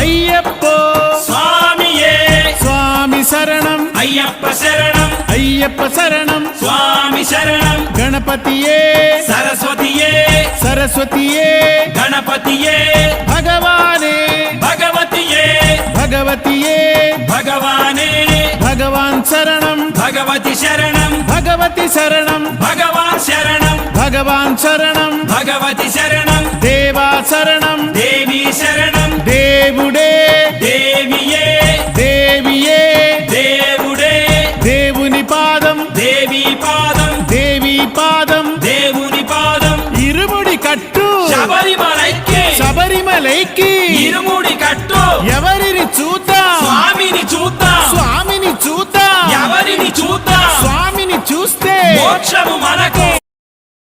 అయ్యప్పో స్వామియే స్వామి శరణం అయ్యప్ప శరణం అయ్యప్ప శరణం స్వామి శరణం గణపతియే సరస్వతియే సరస్వతియే గణపతియే భగవానే భగవతియే భగవతియే భగవానే భగవాన్ శరణం భగవతి శరణం భగవతి శరణం భగవాన్ శరణం భగవాన్ శరణం భగవతి శరణం దేవా శరణం దేవి శరణం దేవుడే దేవియే దేవియే దేవుడే దేవుని పాదం దేవి పాదం దేవి పాదం దేవుని పాదం ఇరుముడి కట్టు శబరిమలైకి శబరిమలైకి ఇరుముడి కట్టు ఎవరిని చూద్దాం స్వామిని చూద్దాం స్వామిని చూద్దాం ఎవరిని చూద్దాం స్వామిని చూస్తే మోక్షము మనకు